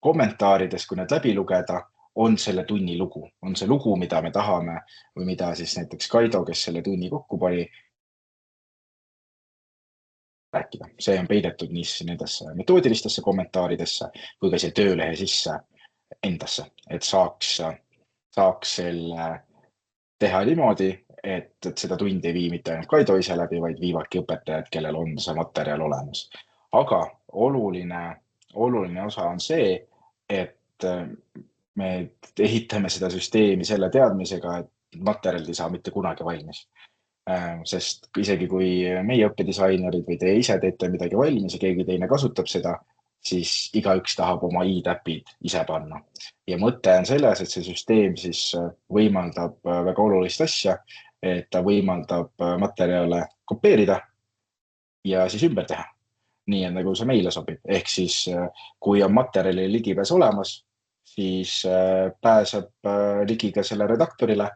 kommentaarides, kui need läbi lugeda, on selle tunni lugu. On see lugu, mida me tahame või mida siis näiteks Kaido, kes selle tunni kokku pani, rääkida. See on peidetud nii nendesse metoodilistesse kommentaaridesse kui ka siia töölehe sisse endasse, et saaks selle teha niimoodi, et seda tundi ei vii mitte ainult Kaido ise läbi, vaid viivadki õpetajad, kellel on see materjal olemas. Aga oluline osa on see, et me ehitame seda süsteemi selle teadmisega, et materjalid ei saa mitte kunagi valmis. Sest isegi kui meie õppedisainerid või te ise teete midagi valmis ja keegi teine kasutab seda, siis igaüks tahab oma i-täpid ise panna. Ja mõte on selles, et see süsteem siis võimaldab väga olulist asja, et ta võimaldab materjale kopeerida ja siis ümber teha. Nii on nagu see meile sobib. Ehk siis, kui on materjali ligipääs olemas, siis pääseb ligi ka selle redaktorile.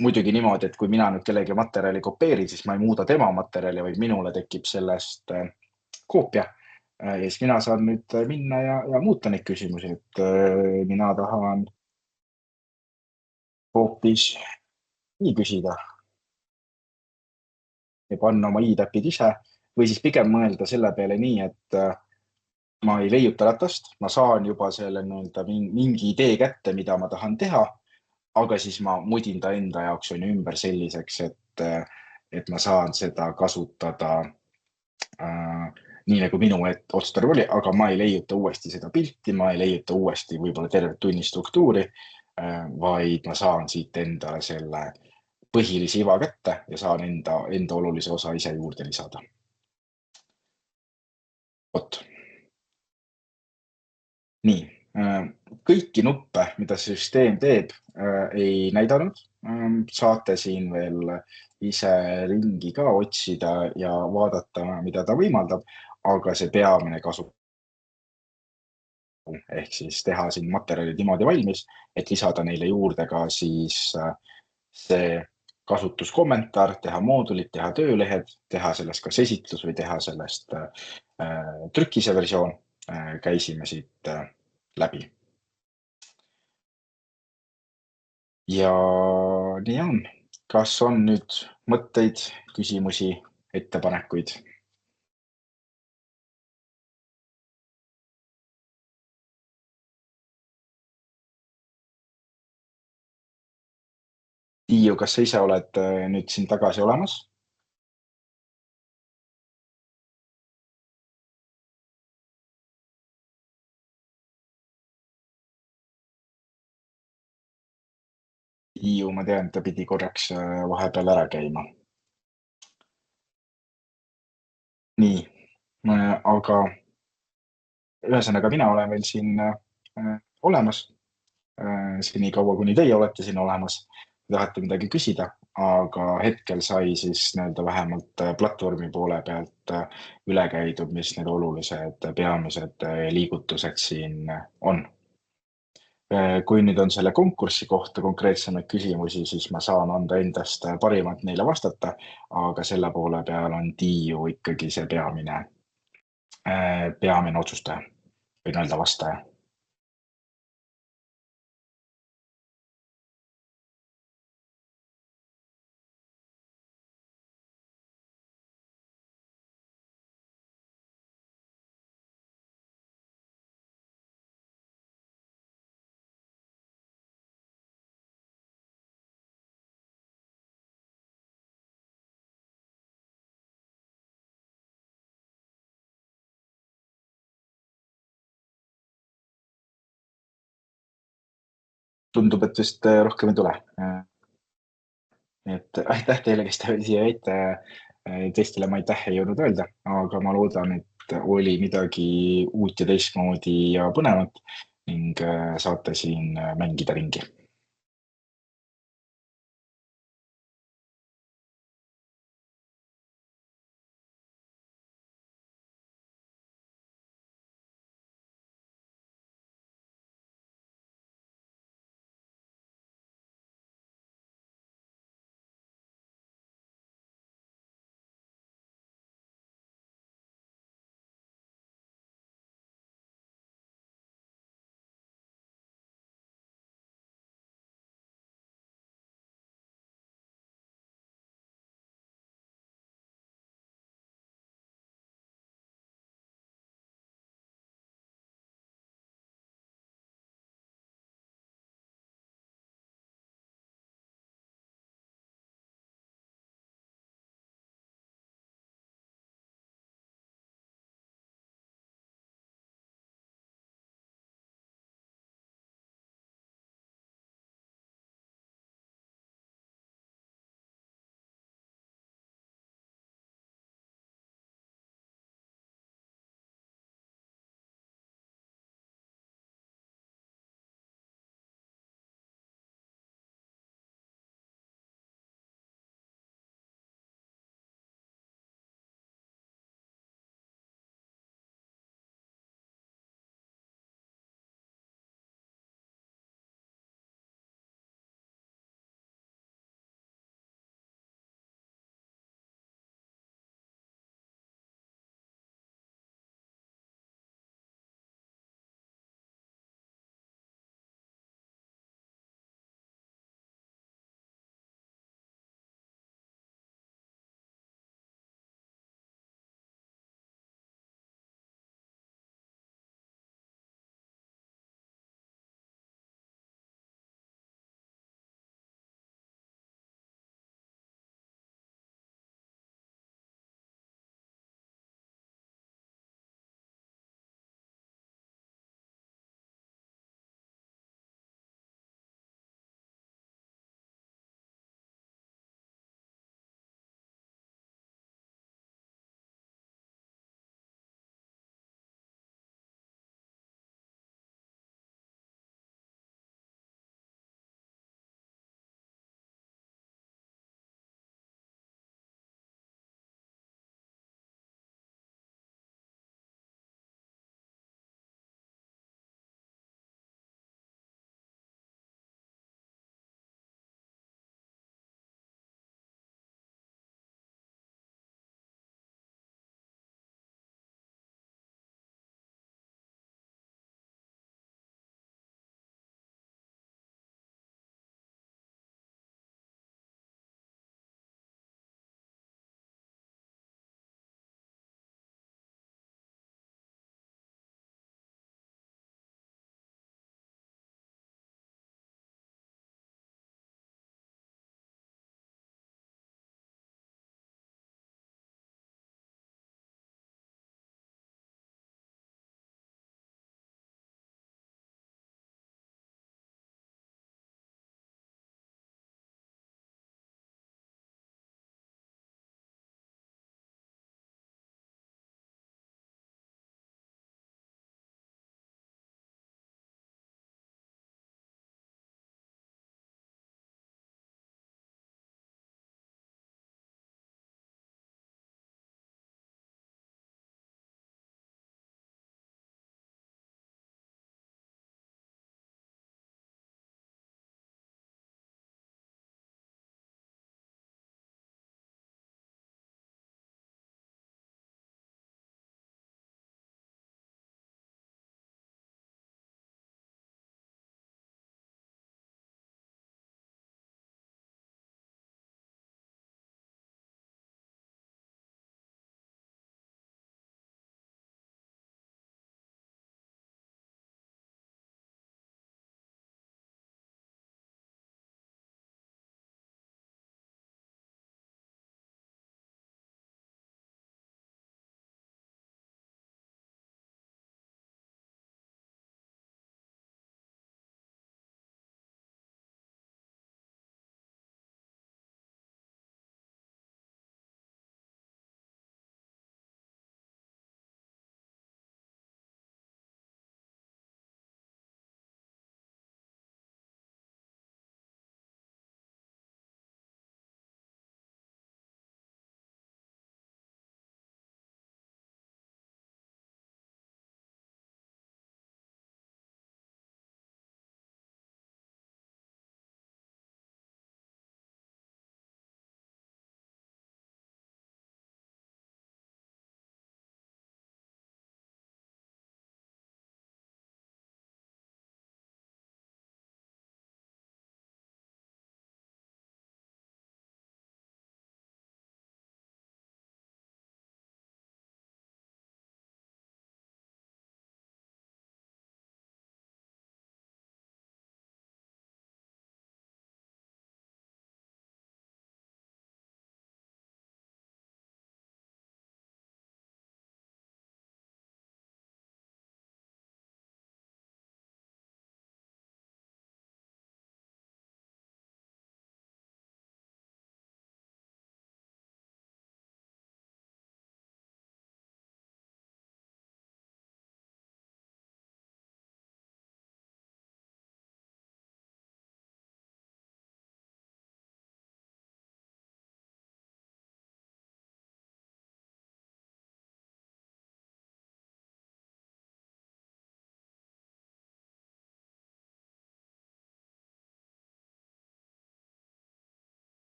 Muidugi niimoodi, et kui mina nüüd kellegi materjali kopeerin, siis ma ei muuda tema materjali, vaid minule tekib sellest koopia. Ja siis mina saan nüüd minna ja muuta neid küsimusi, et mina tahan hoopis nii küsida ja panna oma i-täpid ise või siis pigem mõelda selle peale nii, et ma ei leiuta ratast, ma saan juba selle mingi idee kätte, mida ma tahan teha, aga siis ma mudin ta enda jaoks on ümber selliseks, et ma saan seda kasutada nii nagu minu otstarv oli, aga ma ei leiuta uuesti seda pilti, ma ei leiuta uuesti võib-olla tervet tunni struktuuri, vaid ma saan siit endale selle põhilise iva kätte ja saan enda olulise osa ise juurde lisada. Vot. Nii, kõiki nuppe, mida see süsteem teeb, ei näidanud. Saate siin veel ise ringi ka otsida ja vaadata, mida ta võimaldab, aga see peamine kasu ehk siis teha siin materjalid niimoodi valmis, et lisada neile juurde ka siis see kasutuskommentaar, teha moodulid, teha töölehed, teha sellest kas esitlus või teha sellest trükise versioon. Käisime siit läbi. Ja nii on. Kas on nüüd mõtteid, küsimusi, ettepanekuid? Tiiu, kas sa ise oled nüüd siin tagasi olemas? Tiiu, ma tean, ta pidi korraks vahepeal ära käima. Nii, aga ühesõnaga mina olen veel siin olemas. Senikaua, kuni teie olete siin olemas, tahate midagi küsida, aga hetkel sai siis vähemalt platvormi poole pealt üle käidud, mis need olulised peamised liigutused siin on. Kui nüüd on selle konkursi kohta konkreetsemaid küsimusi, siis ma saan anda endast parimat neile vastata, aga selle poole peal on Tiiu ikkagi see peamine otsustaja või vastaja. Tundub, et vist rohkem ei tule. Et aitäh teile, kes te veel siia jäite. Teistele ma aitäh ei jõudnud öelda, aga ma loodan, et oli midagi uut ja teistmoodi ja põnevat ning saate siin mängida ringi.